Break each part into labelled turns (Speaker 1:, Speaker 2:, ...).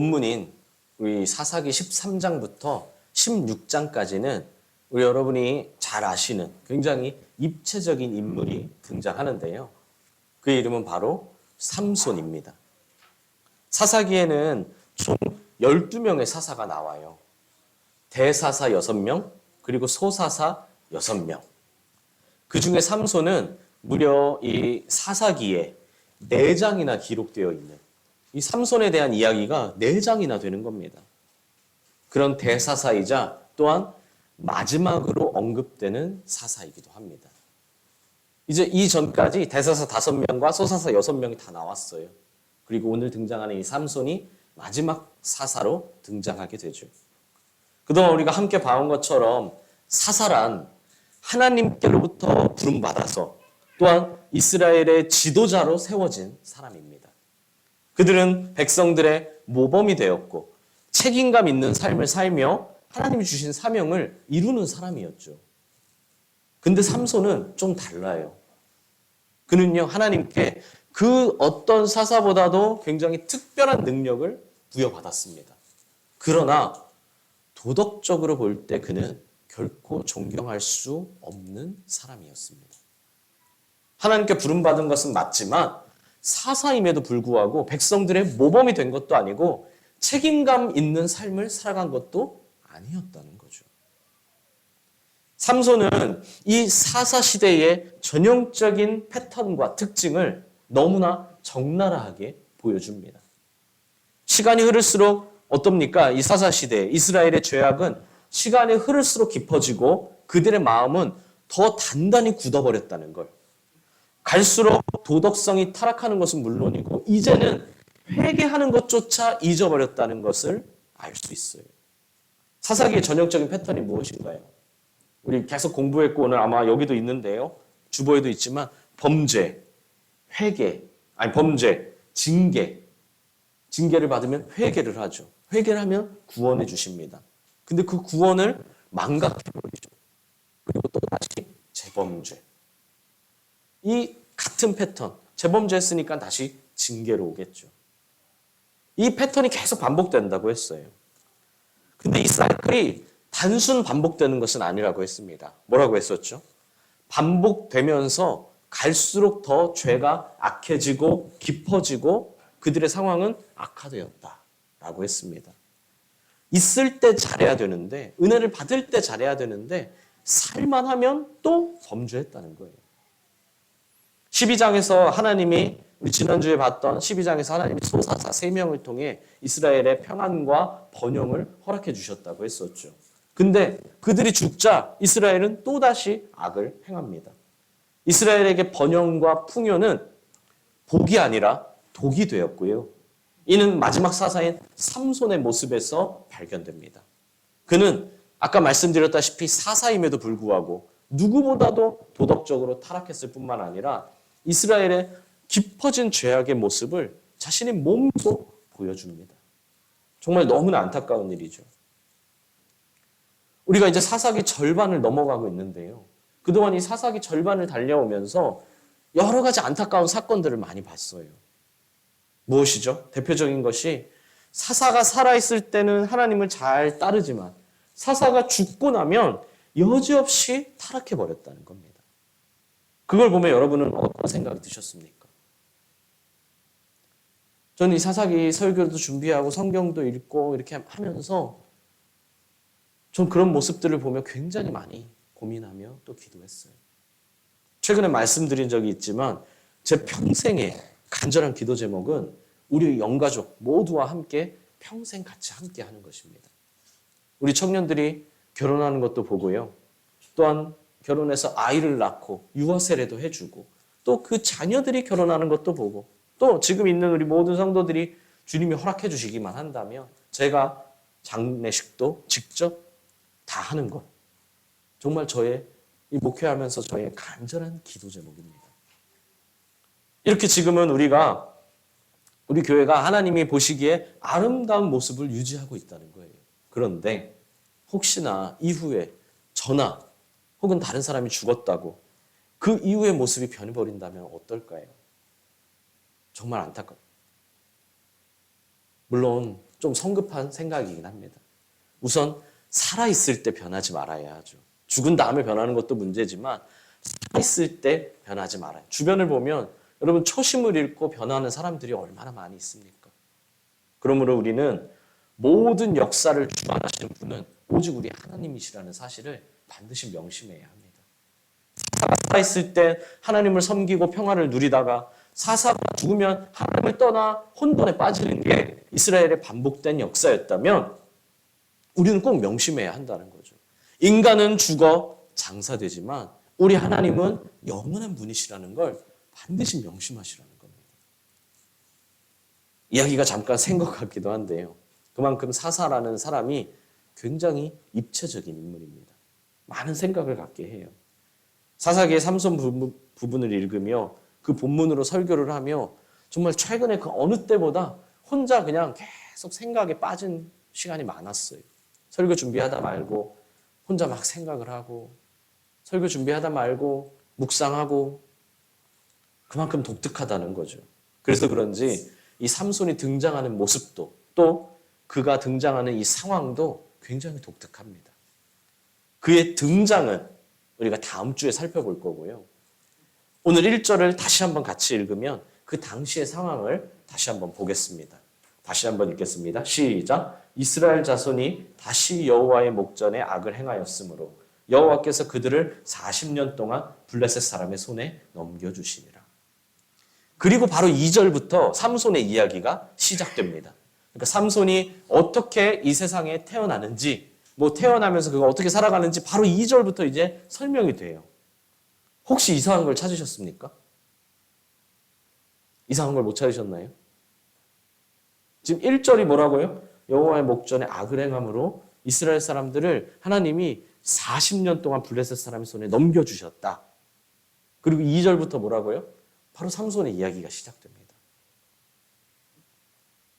Speaker 1: 본문인 우리 사사기 13장부터 16장까지는 우리 여러분이 잘 아시는 굉장히 입체적인 인물이 등장하는데요. 그의 이름은 바로 삼손입니다. 사사기에는 총 12명의 사사가 나와요. 대사사 6명, 그리고 소사사 6명. 그 중에 삼손은 무려 이 사사기에 4장이나 기록되어 있는 이 삼손에 대한 이야기가 4장이나 되는 겁니다. 그런 대사사이자 또한 마지막으로 언급되는 사사이기도 합니다. 이제 이전까지 대사사 5명과 소사사 6명이 다 나왔어요. 그리고 오늘 등장하는 이 삼손이 마지막 사사로 등장하게 되죠. 그동안 우리가 함께 봐온 것처럼 사사란 하나님께로부터 부름받아서 또한 이스라엘의 지도자로 세워진 사람입니다. 그들은 백성들의 모범이 되었고 책임감 있는 삶을 살며 하나님이 주신 사명을 이루는 사람이었죠. 근데 삼손은 좀 달라요. 그는요, 하나님께 그 어떤 사사보다도 굉장히 특별한 능력을 부여받았습니다. 그러나 도덕적으로 볼 때 그는 결코 존경할 수 없는 사람이었습니다. 하나님께 부름받은 것은 맞지만 사사임에도 불구하고 백성들의 모범이 된 것도 아니고 책임감 있는 삶을 살아간 것도 아니었다는 거죠. 삼손은 이 사사 시대의 전형적인 패턴과 특징을 너무나 적나라하게 보여줍니다. 시간이 흐를수록 어떻습니까? 이 사사 시대 이스라엘의 죄악은 시간이 흐를수록 깊어지고 그들의 마음은 더 단단히 굳어버렸다는 걸. 갈수록 도덕성이 타락하는 것은 물론이고 이제는 회개하는 것조차 잊어버렸다는 것을 알 수 있어요. 사사기의 전형적인 패턴이 무엇인가요? 우리 계속 공부했고 오늘 아마 여기도 있는데요. 주보에도 있지만 범죄, 회개, 범죄, 징계를 받으면 회개를 하죠. 회개를 하면 구원해 주십니다. 근데 그 구원을 망각해버리죠. 그리고 또 다시 재범죄. 이 같은 패턴, 재범죄 했으니까 다시 징계로 오겠죠. 이 패턴이 계속 반복된다고 했어요. 근데 이 사이클이 단순 반복되는 것은 아니라고 했습니다. 뭐라고 했었죠? 반복되면서 갈수록 더 죄가 악해지고 깊어지고 그들의 상황은 악화되었다라고 했습니다. 있을 때 잘해야 되는데 은혜를 받을 때 잘해야 되는데 살만하면 또 범죄했다는 거예요. 12장에서 하나님이 우리 지난주에 봤던 12장에서 하나님이 소사사 3명을 통해 이스라엘의 평안과 번영을 허락해 주셨다고 했었죠. 근데 그들이 죽자 이스라엘은 또다시 악을 행합니다. 이스라엘에게 번영과 풍요는 복이 아니라 독이 되었고요. 이는 마지막 사사인 삼손의 모습에서 발견됩니다. 그는 아까 말씀드렸다시피 사사임에도 불구하고 누구보다도 도덕적으로 타락했을 뿐만 아니라 이스라엘의 깊어진 죄악의 모습을 자신의 몸으로 보여줍니다. 정말 너무나 안타까운 일이죠. 우리가 이제 사사기 절반을 넘어가고 있는데요. 그동안 이 사사기 절반을 달려오면서 여러 가지 안타까운 사건들을 많이 봤어요. 무엇이죠? 대표적인 것이 사사가 살아있을 때는 하나님을 잘 따르지만 사사가 죽고 나면 여지없이 타락해버렸다는 겁니다. 그걸 보면 여러분은 어떤 생각이 드셨습니까? 저는 이 사사기 설교도 준비하고 성경도 읽고 이렇게 하면서 전 그런 모습들을 보며 굉장히 많이 고민하며 또 기도했어요. 최근에 말씀드린 적이 있지만 제 평생의 간절한 기도 제목은 우리 영가족 모두와 함께 평생 같이 함께 하는 것입니다. 우리 청년들이 결혼하는 것도 보고요. 또한 결혼해서 아이를 낳고 유아 세례도 해주고 또 그 자녀들이 결혼하는 것도 보고 또 지금 있는 우리 모든 성도들이 주님이 허락해 주시기만 한다면 제가 장례식도 직접 다 하는 것. 정말 저의 이 목회하면서 저의 간절한 기도 제목입니다. 이렇게 지금은 우리 교회가 하나님이 보시기에 아름다운 모습을 유지하고 있다는 거예요. 그런데 혹시나 이후에 저나 혹은 다른 사람이 죽었다고 그 이후의 모습이 변해버린다면 어떨까요? 정말 안타까워요. 물론 좀 성급한 생각이긴 합니다. 우선 살아있을 때 변하지 말아야 하죠. 죽은 다음에 변하는 것도 문제지만 살아있을 때 변하지 말아요. 주변을 보면 여러분 초심을 잃고 변하는 사람들이 얼마나 많이 있습니까? 그러므로 우리는 모든 역사를 주관하시는 분은 오직 우리 하나님이시라는 사실을 반드시 명심해야 합니다. 살아있을 때 하나님을 섬기고 평화를 누리다가 사사가 죽으면 하나님을 떠나 혼돈에 빠지는 게 이스라엘의 반복된 역사였다면 우리는 꼭 명심해야 한다는 거죠. 인간은 죽어 장사되지만 우리 하나님은 영원한 분이시라는 걸 반드시 명심하시라는 겁니다. 이야기가 잠깐 생각 같기도 한데요. 그만큼 사사라는 사람이 굉장히 입체적인 인물입니다. 많은 생각을 갖게 해요. 사사기의 삼손 부분을 읽으며 그 본문으로 설교를 하며 정말 최근에 그 어느 때보다 혼자 그냥 계속 생각에 빠진 시간이 많았어요. 설교 준비하다 말고 혼자 막 생각을 하고 설교 준비하다 말고 묵상하고 그만큼 독특하다는 거죠. 그래서 그런지 이 삼손이 등장하는 모습도 또 그가 등장하는 이 상황도 굉장히 독특합니다. 그의 등장은 우리가 다음 주에 살펴볼 거고요. 오늘 1절을 다시 한번 같이 읽으면 그 당시의 상황을 다시 한번 보겠습니다. 다시 한번 읽겠습니다. 시작. 이스라엘 자손이 다시 여호와의 목전에 악을 행하였으므로 여호와께서 그들을 40년 동안 블레셋 사람의 손에 넘겨주시니라. 그리고 바로 2절부터 삼손의 이야기가 시작됩니다. 그러니까 삼손이 어떻게 이 세상에 태어나는지, 태어나면서 그가 어떻게 살아가는지 바로 2절부터 이제 설명이 돼요. 혹시 이상한 걸 찾으셨습니까? 이상한 걸 못 찾으셨나요? 지금 1절이 뭐라고요? 여호와의 목전에 악을 행함으로 이스라엘 사람들을 하나님이 40년 동안 블레셋 사람의 손에 넘겨주셨다. 그리고 2절부터 뭐라고요? 바로 삼손의 이야기가 시작됩니다.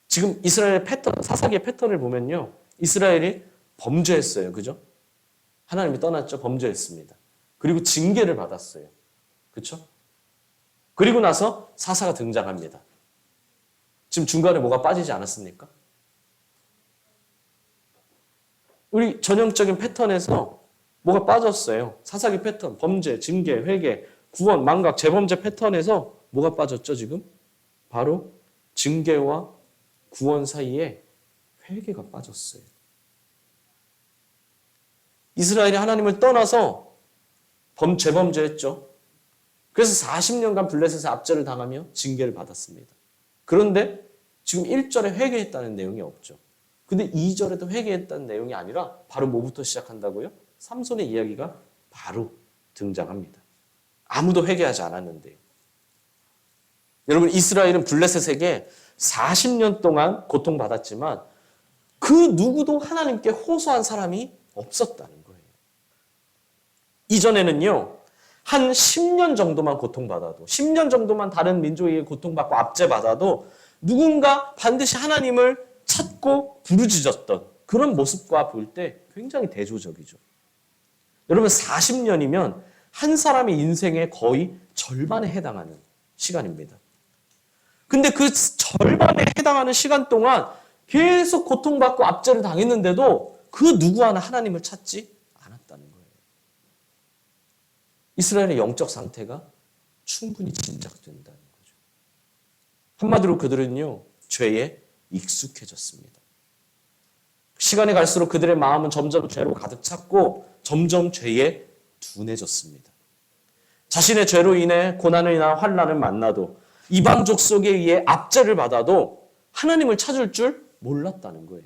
Speaker 1: 지금 이스라엘의 패턴, 사사기의 패턴을 보면요. 이스라엘이 범죄했어요. 그죠? 하나님이 떠났죠. 범죄했습니다. 그리고 징계를 받았어요. 그렇죠? 그리고 나서 사사가 등장합니다. 지금 중간에 뭐가 빠지지 않았습니까? 우리 전형적인 패턴에서 뭐가 빠졌어요. 사사기 패턴, 범죄, 징계, 회개, 구원, 망각, 재범죄 패턴에서 뭐가 빠졌죠 지금? 바로 징계와 구원 사이에 회개가 빠졌어요. 이스라엘이 하나님을 떠나서 재범죄했죠. 그래서 40년간 블레셋의 압제를 당하며 징계를 받았습니다. 그런데 지금 1절에 회개했다는 내용이 없죠. 근데 2절에도 회개했다는 내용이 아니라 바로 뭐부터 시작한다고요? 삼손의 이야기가 바로 등장합니다. 아무도 회개하지 않았는데요. 여러분 이스라엘은 블레셋에게 40년 동안 고통받았지만 그 누구도 하나님께 호소한 사람이 없었다는 거예요. 이전에는요. 한 10년 정도만 고통받아도 10년 정도만 다른 민족에게 고통받고 압제받아도 누군가 반드시 하나님을 찾고 부르짖었던 그런 모습과 볼 때 굉장히 대조적이죠. 여러분 40년이면 한 사람의 인생의 거의 절반에 해당하는 시간입니다. 근데 그 절반에 해당하는 시간 동안 계속 고통받고 압제를 당했는데도 그 누구 하나 하나님을 찾지 않았다는 거예요. 이스라엘의 영적 상태가 충분히 짐작된다는 거죠. 한마디로 그들은요, 죄에 익숙해졌습니다. 시간이 갈수록 그들의 마음은 점점 죄로 가득 찼고 점점 죄에 둔해졌습니다. 자신의 죄로 인해 고난이나 환난을 만나도 이방족 속에 의해 압제를 받아도 하나님을 찾을 줄 몰랐다는 거예요.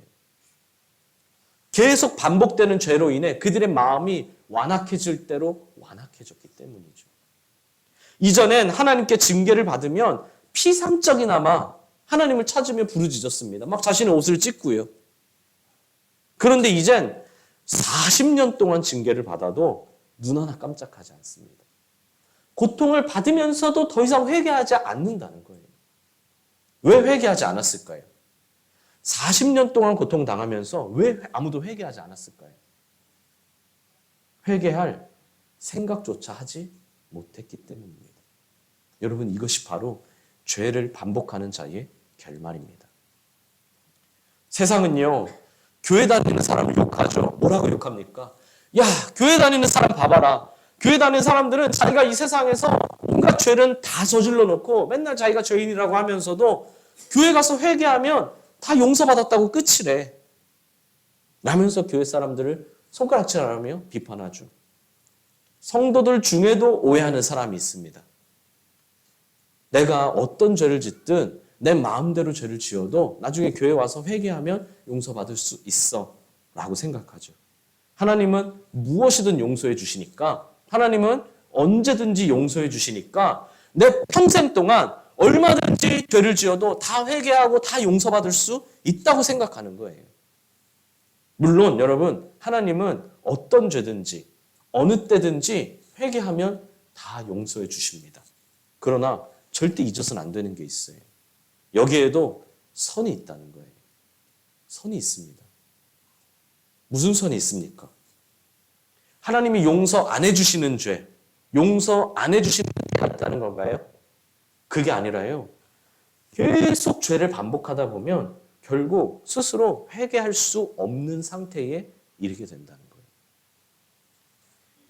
Speaker 1: 계속 반복되는 죄로 인해 그들의 마음이 완악해질 대로 완악해졌기 때문이죠. 이전엔 하나님께 징계를 받으면 피상적이나마 하나님을 찾으며 부르짖었습니다. 막 자신의 옷을 찢고요. 그런데 이젠 40년 동안 징계를 받아도 눈 하나 깜짝하지 않습니다. 고통을 받으면서도 더 이상 회개하지 않는다는 거예요. 왜 회개하지 않았을까요? 40년 동안 고통당하면서 왜 아무도 회개하지 않았을까요? 회개할 생각조차 하지 못했기 때문입니다. 여러분 이것이 바로 죄를 반복하는 자의 결말입니다. 세상은요, 교회 다니는 사람을 욕하죠. 뭐라고 욕합니까? 야, 교회 다니는 사람 봐봐라. 교회 다니는 사람들은 자기가 이 세상에서 온갖 죄를 다 저질러 놓고 맨날 자기가 죄인이라고 하면서도 교회 가서 회개하면 다 용서받았다고 끝이래. 라면서 교회 사람들을 손가락질하며 비판하죠. 성도들 중에도 오해하는 사람이 있습니다. 내가 어떤 죄를 짓든 내 마음대로 죄를 지어도 나중에 교회 와서 회개하면 용서받을 수 있어 라고 생각하죠. 하나님은 무엇이든 용서해 주시니까, 하나님은 언제든지 용서해 주시니까 내 평생 동안 얼마든지 죄를 지어도 다 회개하고 다 용서받을 수 있다고 생각하는 거예요. 물론 여러분, 하나님은 어떤 죄든지 어느 때든지 회개하면 다 용서해 주십니다. 그러나 절대 잊어서는 안 되는 게 있어요. 여기에도 선이 있다는 거예요. 선이 있습니다. 무슨 선이 있습니까? 하나님이 용서 안 해주시는 죄, 용서 안 해주시는 죄가 있다는 건가요? 그게 아니라요. 계속 죄를 반복하다 보면 결국 스스로 회개할 수 없는 상태에 이르게 된다는 거예요.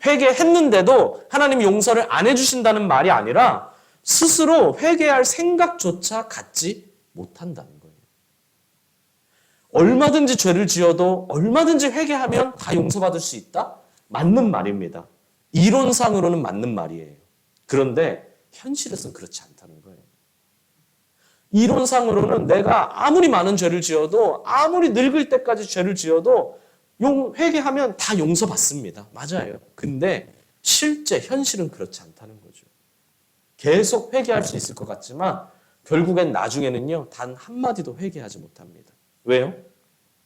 Speaker 1: 회개했는데도 하나님이 용서를 안 해주신다는 말이 아니라 스스로 회개할 생각조차 갖지 못한다는 거예요. 얼마든지 죄를 지어도 얼마든지 회개하면 다 용서받을 수 있다? 맞는 말입니다. 이론상으로는 맞는 말이에요. 그런데 현실에서는 그렇지 않다는 거예요. 이론상으로는 내가 아무리 많은 죄를 지어도 아무리 늙을 때까지 죄를 지어도 회개하면 다 용서받습니다. 맞아요. 근데 실제 현실은 그렇지 않다는 거죠. 계속 회개할 수 있을 것 같지만 결국엔 나중에는요, 단 한마디도 회개하지 못합니다. 왜요?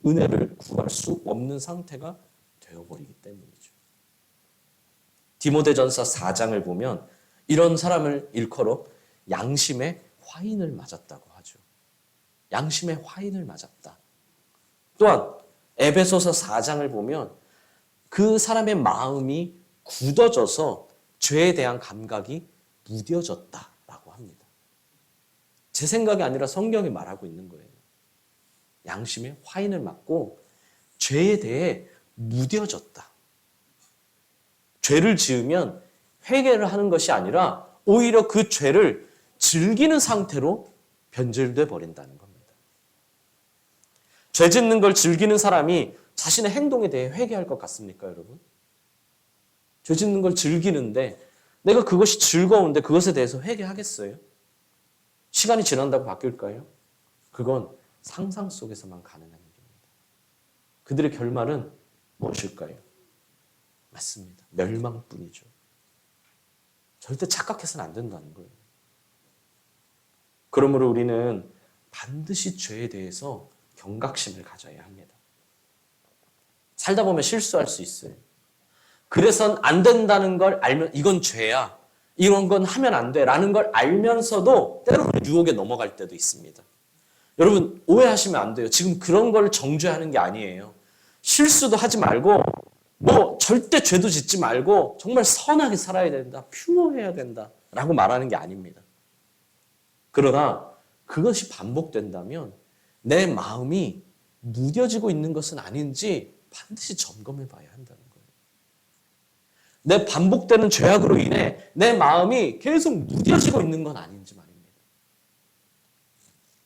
Speaker 1: 은혜를 구할 수 없는 상태가 되어버리기 때문이죠. 디모데전서 4장을 보면 이런 사람을 일컬어 양심의 화인을 맞았다고 하죠. 양심의 화인을 맞았다. 또한 에베소서 4장을 보면 그 사람의 마음이 굳어져서 죄에 대한 감각이 무뎌졌다라고 합니다. 제 생각이 아니라 성경이 말하고 있는 거예요. 양심의 화인을 맞고 죄에 대해 무뎌졌다. 죄를 지으면 회개를 하는 것이 아니라 오히려 그 죄를 즐기는 상태로 변질돼 버린다는 겁니다. 죄 짓는 걸 즐기는 사람이 자신의 행동에 대해 회개할 것 같습니까, 여러분? 죄 짓는 걸 즐기는데 내가 그것이 즐거운데 그것에 대해서 회개하겠어요? 시간이 지난다고 바뀔까요? 그건 상상 속에서만 가능한 일입니다. 그들의 결말은 무엇일까요? 맞습니다. 멸망뿐이죠. 절대 착각해서는 안 된다는 거예요. 그러므로 우리는 반드시 죄에 대해서 경각심을 가져야 합니다. 살다 보면 실수할 수 있어요. 그래선 안 된다는 걸 알면 이건 죄야, 이런 건 하면 안 돼 라는 걸 알면서도 때로는 유혹에 넘어갈 때도 있습니다. 여러분 오해하시면 안 돼요. 지금 그런 걸 정죄하는 게 아니에요. 실수도 하지 말고 절대 죄도 짓지 말고 정말 선하게 살아야 된다, 퓨어해야 된다 라고 말하는 게 아닙니다. 그러나 그것이 반복된다면 내 마음이 무뎌지고 있는 것은 아닌지 반드시 점검해 봐야 한다는 거예요. 내 반복되는 죄악으로 인해 내 마음이 계속 무뎌지고 있는 건 아닌지 말입니다.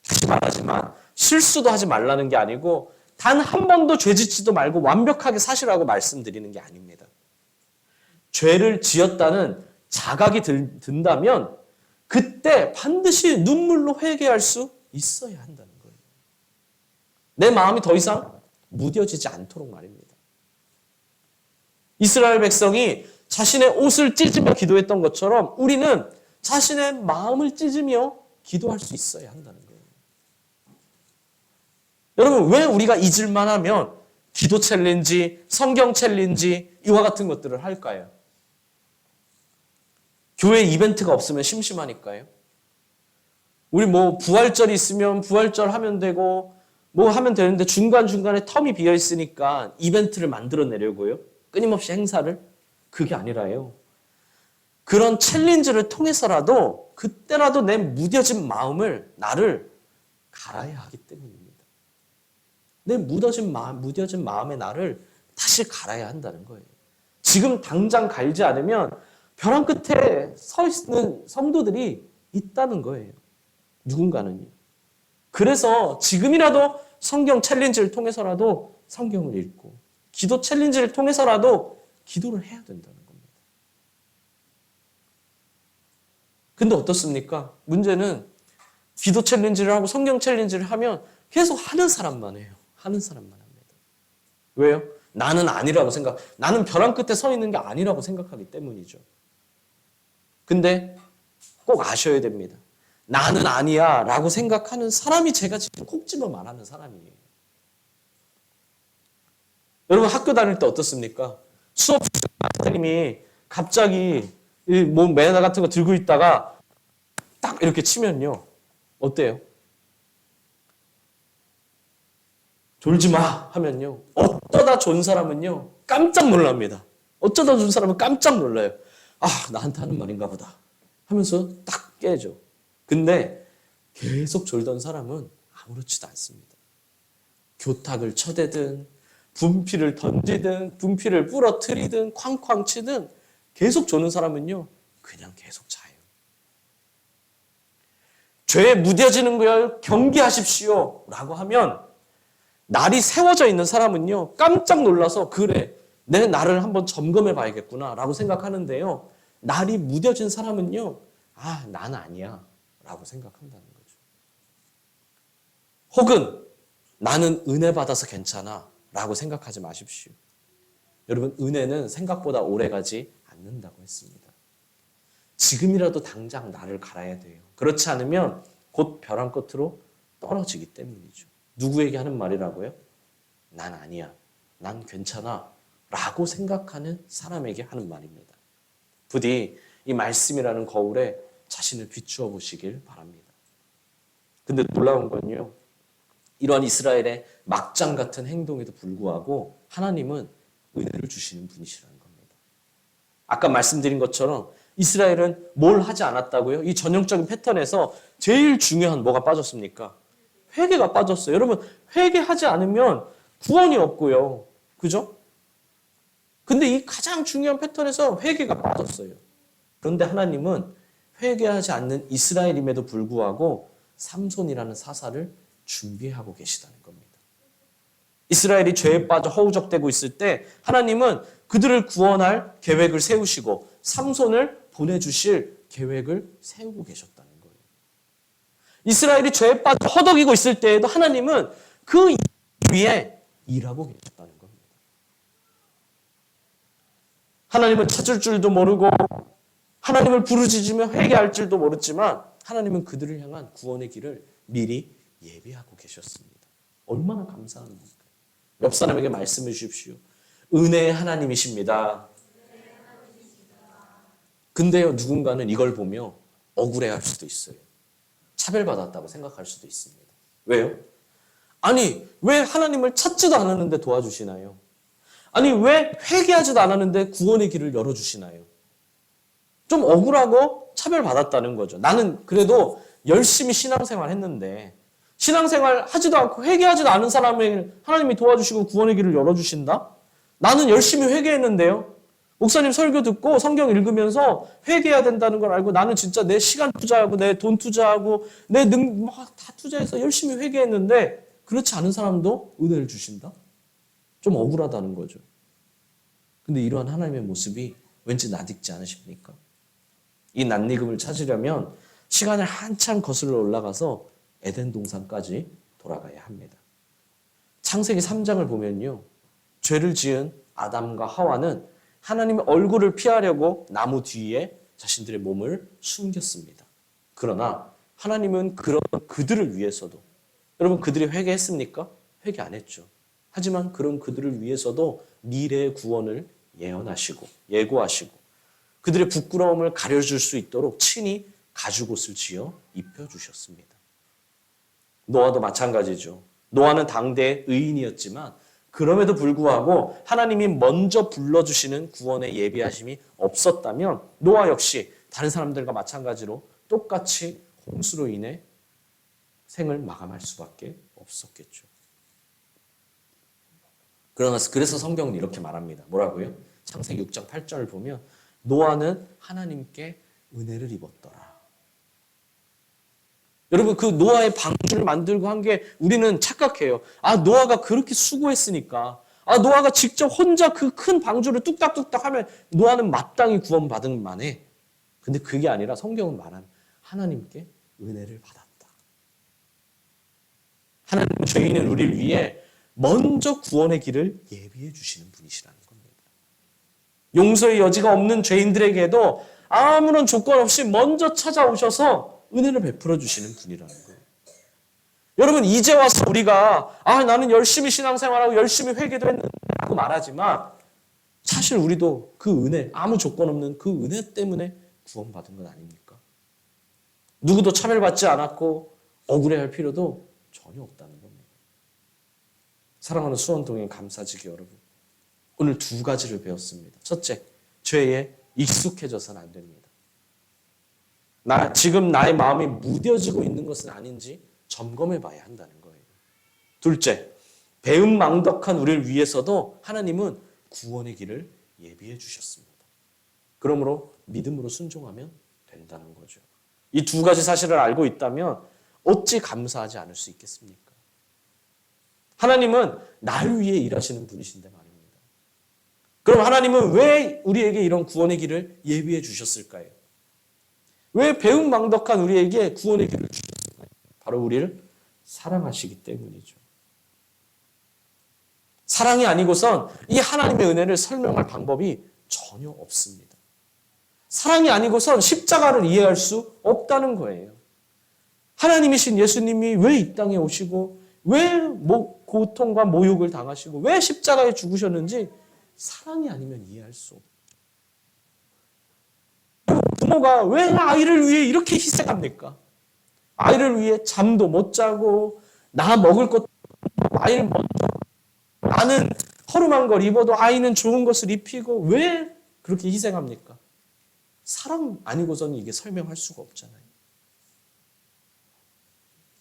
Speaker 1: 다시 말하지만 실수도 하지 말라는 게 아니고 단 한 번도 죄 짓지도 말고 완벽하게 사시라고 말씀드리는 게 아닙니다. 죄를 지었다는 자각이 든다면 그때 반드시 눈물로 회개할 수 있어야 한다는 거예요. 내 마음이 더 이상 무뎌지지 않도록 말입니다. 이스라엘 백성이 자신의 옷을 찢으며 기도했던 것처럼 우리는 자신의 마음을 찢으며 기도할 수 있어야 한다는 거예요. 여러분 왜 우리가 잊을만 하면 기도 챌린지, 성경 챌린지 이와 같은 것들을 할까요? 교회 이벤트가 없으면 심심하니까요. 우리 부활절이 있으면 부활절 하면 되고 하면 되는데 중간중간에 텀이 비어 있으니까 이벤트를 만들어내려고요. 끊임없이 행사를. 그게 아니라요. 그런 챌린지를 통해서라도 그때라도 내 무뎌진 마음을 나를 갈아야 하기 때문입니다. 내 무뎌진 마음의 나를 다시 갈아야 한다는 거예요. 지금 당장 갈지 않으면 벼랑 끝에 서 있는 성도들이 있다는 거예요. 누군가는요. 그래서 지금이라도 성경 챌린지를 통해서라도 성경을 읽고 기도 챌린지를 통해서라도 기도를 해야 된다는 겁니다. 근데 어떻습니까? 문제는 기도 챌린지를 하고 성경 챌린지를 하면 계속 하는 사람만 해요. 하는 사람만 합니다. 왜요? 나는 아니라고 나는 벼랑 끝에 서 있는 게 아니라고 생각하기 때문이죠. 근데 꼭 아셔야 됩니다. 나는 아니야 라고 생각하는 사람이 제가 지금 콕 집어 말하는 사람이에요. 여러분 학교 다닐 때 어떻습니까? 수업 선생님이 갑자기 뭐 매너 같은 거 들고 있다가 딱 이렇게 치면요. 어때요? 졸지 마 하면요. 어쩌다 존 사람은요. 깜짝 놀랍니다. 어쩌다 존 사람은 깜짝 놀라요. 아, 나한테 하는 말인가 보다 하면서 딱 깨죠. 근데 계속 졸던 사람은 아무렇지도 않습니다. 교탁을 쳐대든 분필을 던지든 분필을 부러뜨리든 쾅쾅 치든 계속 조는 사람은요. 그냥 계속 자요. 죄에 무뎌지는 걸 경계하십시오 라고 하면 날이 세워져 있는 사람은요. 깜짝 놀라서 그래 내 나를 한번 점검해 봐야겠구나 라고 생각하는데요. 날이 무뎌진 사람은요. 아, 난 아니야 라고 생각한다는 거죠. 혹은 나는 은혜 받아서 괜찮아 라고 생각하지 마십시오. 여러분 은혜는 생각보다 오래가지 않는다고 했습니다. 지금이라도 당장 나를 갈아야 돼요. 그렇지 않으면 곧 벼랑 끝으로 떨어지기 때문이죠. 누구에게 하는 말이라고요? 난 아니야. 난 괜찮아. 라고 생각하는 사람에게 하는 말입니다. 부디 이 말씀이라는 거울에 자신을 비추어 보시길 바랍니다. 근데 놀라운 건요. 이러한 이스라엘의 막장 같은 행동에도 불구하고 하나님은 은혜를 주시는 분이시라는 겁니다. 아까 말씀드린 것처럼 이스라엘은 뭘 하지 않았다고요? 이 전형적인 패턴에서 제일 중요한 뭐가 빠졌습니까? 회개가 빠졌어요. 여러분 회개하지 않으면 구원이 없고요. 그죠? 근데 이 가장 중요한 패턴에서 회개가 빠졌어요. 그런데 하나님은 회개하지 않는 이스라엘임에도 불구하고 삼손이라는 사사를 준비하고 계시다는 겁니다. 이스라엘이 죄에 빠져 허우적대고 있을 때 하나님은 그들을 구원할 계획을 세우시고 삼손을 보내주실 계획을 세우고 계셨다는 거예요. 이스라엘이 죄에 빠져 허덕이고 있을 때에도 하나님은 그 위에 일하고 계셨다는 겁니다. 하나님을 찾을 줄도 모르고 하나님을 부르짖으며 회개할 줄도 모르지만 하나님은 그들을 향한 구원의 길을 미리 예비하고 계셨습니다. 얼마나 감사한 겁니까? 옆 사람에게 말씀해 주십시오. 은혜의 하나님이십니다. 근데요, 누군가는 이걸 보며 억울해할 수도 있어요. 차별받았다고 생각할 수도 있습니다. 왜요? 아니, 왜 하나님을 찾지도 않았는데 도와주시나요? 아니, 왜 회개하지도 않았는데 구원의 길을 열어주시나요? 좀 억울하고 차별받았다는 거죠. 나는 그래도 열심히 신앙생활 했는데 신앙생활 하지도 않고 회개하지도 않은 사람을 하나님이 도와주시고 구원의 길을 열어주신다? 나는 열심히 회개했는데요. 목사님 설교 듣고 성경 읽으면서 회개해야 된다는 걸 알고 나는 진짜 내 시간 투자하고 내 돈 투자하고 내 다 투자해서 열심히 회개했는데 그렇지 않은 사람도 은혜를 주신다? 좀 억울하다는 거죠. 근데 이러한 하나님의 모습이 왠지 낯익지 않으십니까? 이 낯익음을 찾으려면 시간을 한참 거슬러 올라가서 에덴 동산까지 돌아가야 합니다. 창세기 3장을 보면요. 죄를 지은 아담과 하와는 하나님의 얼굴을 피하려고 나무 뒤에 자신들의 몸을 숨겼습니다. 그러나 하나님은 그런 그들을 위해서도 여러분 그들이 회개했습니까? 회개 안 했죠. 하지만 그런 그들을 위해서도 미래의 구원을 예고하시고 그들의 부끄러움을 가려줄 수 있도록 친히 가죽옷을 지어 입혀주셨습니다. 노아도 마찬가지죠. 노아는 당대의 의인이었지만 그럼에도 불구하고 하나님이 먼저 불러주시는 구원의 예비하심이 없었다면 노아 역시 다른 사람들과 마찬가지로 똑같이 홍수로 인해 생을 마감할 수밖에 없었겠죠. 그래서 성경은 이렇게 말합니다. 뭐라고요? 창세기 6장 8절을 보면 노아는 하나님께 은혜를 입었더라. 여러분, 그 노아의 방주를 만들고 한 게 우리는 착각해요. 아, 노아가 그렇게 수고했으니까, 아, 노아가 직접 혼자 그 큰 방주를 뚝딱뚝딱 하면 노아는 마땅히 구원받은 만해. 근데 그게 아니라 성경은 말하는 하나님께 은혜를 받았다. 하나님은 죄인은 우리를 위해 먼저 구원의 길을 예비해 주시는 분이시라는 겁니다. 용서의 여지가 없는 죄인들에게도 아무런 조건 없이 먼저 찾아오셔서 은혜를 베풀어 주시는 분이라는 거예요. 여러분, 이제 와서 우리가 나는 열심히 신앙생활하고 열심히 회개도 했는데 라고 말하지만 사실 우리도 그 은혜, 아무 조건 없는 그 은혜 때문에 구원받은 건 아닙니까? 누구도 차별받지 않았고 억울해할 필요도 전혀 없다는 겁니다. 사랑하는 수원동행 감사지기 여러분, 오늘 두 가지를 배웠습니다. 첫째, 죄에 익숙해져서는 안 됩니다. 지금 나의 마음이 무뎌지고 있는 것은 아닌지 점검해 봐야 한다는 거예요. 둘째, 배은망덕한 우리를 위해서도 하나님은 구원의 길을 예비해 주셨습니다. 그러므로 믿음으로 순종하면 된다는 거죠. 이 두 가지 사실을 알고 있다면 어찌 감사하지 않을 수 있겠습니까? 하나님은 나를 위해 일하시는 분이신데 말입니다. 그럼 하나님은 왜 우리에게 이런 구원의 길을 예비해 주셨을까요? 왜 배은망덕한 우리에게 구원의 길을 주셨을까요? 바로 우리를 사랑하시기 때문이죠. 사랑이 아니고선 이 하나님의 은혜를 설명할 방법이 전혀 없습니다. 사랑이 아니고선 십자가를 이해할 수 없다는 거예요. 하나님이신 예수님이 왜 이 땅에 오시고 왜 고통과 모욕을 당하시고 왜 십자가에 죽으셨는지 사랑이 아니면 이해할 수 없어요. 부모가 왜 아이를 위해 이렇게 희생합니까? 아이를 위해 잠도 못 자고 나 먹을 것도 아이를 먼저 나는 허름한 걸 입어도 아이는 좋은 것을 입히고 왜 그렇게 희생합니까? 사랑 아니고서는 이게 설명할 수가 없잖아요.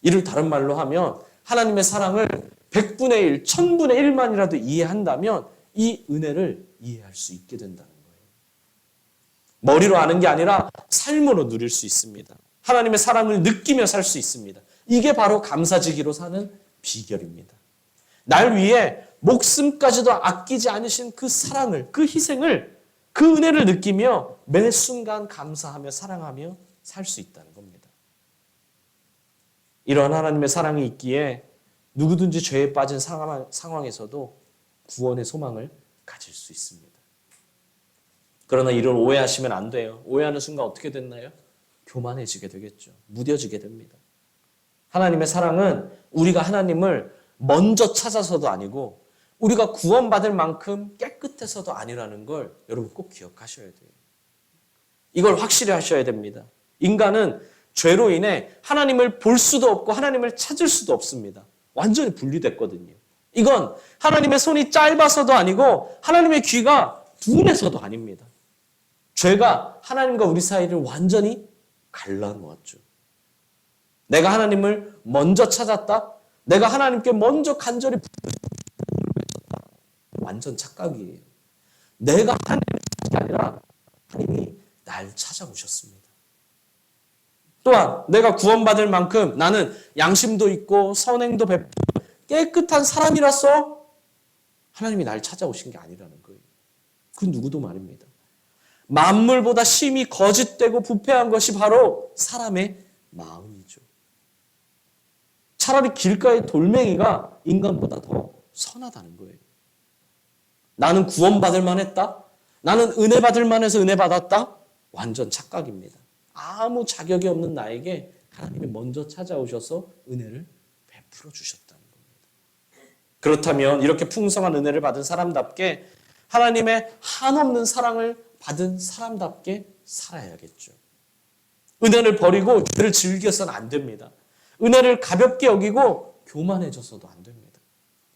Speaker 1: 이를 다른 말로 하면 하나님의 사랑을 100분의 1, 1000분의 1만이라도 이해한다면 이 은혜를 이해할 수 있게 된다는 거예요. 머리로 아는 게 아니라 삶으로 누릴 수 있습니다. 하나님의 사랑을 느끼며 살 수 있습니다. 이게 바로 감사지기로 사는 비결입니다. 날 위해 목숨까지도 아끼지 않으신 그 사랑을, 그 희생을, 그 은혜를 느끼며 매 순간 감사하며 사랑하며 살 수 있다는 겁니다. 이런 하나님의 사랑이 있기에 누구든지 죄에 빠진 상황에서도 구원의 소망을 가질 수 있습니다. 그러나 이를 오해하시면 안 돼요. 오해하는 순간 어떻게 됐나요? 교만해지게 되겠죠. 무뎌지게 됩니다. 하나님의 사랑은 우리가 하나님을 먼저 찾아서도 아니고 우리가 구원받을 만큼 깨끗해서도 아니라는 걸 여러분 꼭 기억하셔야 돼요. 이걸 확실히 하셔야 됩니다. 인간은 죄로 인해 하나님을 볼 수도 없고 하나님을 찾을 수도 없습니다. 완전히 분리됐거든요. 이건 하나님의 손이 짧아서도 아니고 하나님의 귀가 둔해서도 아닙니다. 죄가 하나님과 우리 사이를 완전히 갈라놓았죠. 내가 하나님을 먼저 찾았다. 내가 하나님께 먼저 간절히 부르짖었다. 완전 착각이에요. 내가 하나님을 찾은 게 아니라 하나님이 날 찾아오셨습니다. 또한 내가 구원받을 만큼 나는 양심도 있고 선행도 베풀고 깨끗한 사람이라서 하나님이 날 찾아오신 게 아니라는 거예요. 그 누구도 말입니다. 만물보다 심히 거짓되고 부패한 것이 바로 사람의 마음이죠. 차라리 길가의 돌멩이가 인간보다 더 선하다는 거예요. 나는 구원받을 만했다? 나는 은혜 받을 만해서 은혜 받았다? 완전 착각입니다. 아무 자격이 없는 나에게 하나님이 먼저 찾아오셔서 은혜를 베풀어 주셨다는 겁니다. 그렇다면 이렇게 풍성한 은혜를 받은 사람답게 하나님의 한없는 사랑을 받은 사람답게 살아야겠죠. 은혜를 버리고 죄를 즐겨서는 안 됩니다. 은혜를 가볍게 여기고 교만해져서도 안 됩니다.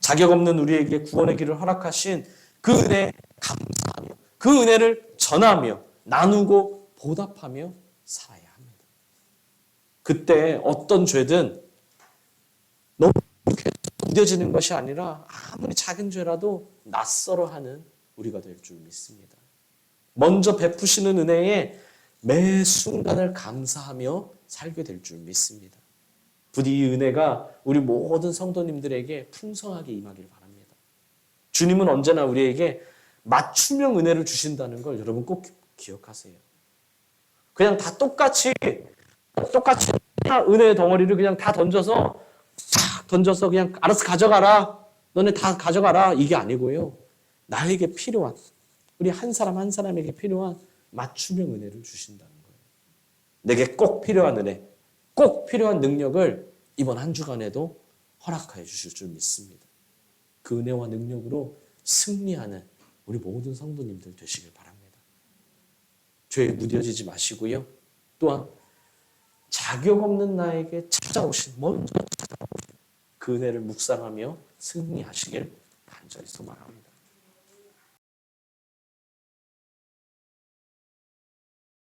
Speaker 1: 자격 없는 우리에게 구원의 길을 허락하신 그 은혜에 감사하며 그 은혜를 전하며 나누고 보답하며 살아야 합니다. 그때 어떤 죄든 너무 무뎌지는 것이 아니라 아무리 작은 죄라도 낯설어하는 우리가 될 줄 믿습니다. 먼저 베푸시는 은혜에 매 순간을 감사하며 살게 될 줄 믿습니다. 부디 이 은혜가 우리 모든 성도님들에게 풍성하게 임하길 바랍니다. 주님은 언제나 우리에게 맞춤형 은혜를 주신다는 걸 여러분 꼭 기억하세요. 그냥 다 똑같이 은혜의 덩어리를 그냥 다 던져서 그냥 알아서 가져가라. 너네 다 가져가라. 이게 아니고요. 나에게 필요한, 우리 한 사람 한 사람에게 필요한 맞춤형 은혜를 주신다는 거예요. 내게 꼭 필요한 은혜, 꼭 필요한 능력을 이번 한 주간에도 허락하여 주실 줄 믿습니다. 그 은혜와 능력으로 승리하는 우리 모든 성도님들 되시길 바랍니다. 죄에 무뎌지지 마시고요. 또한 자격 없는 나에게 먼저 찾아오신 그 은혜를 묵상하며 승리하시길 간절히 소망합니다.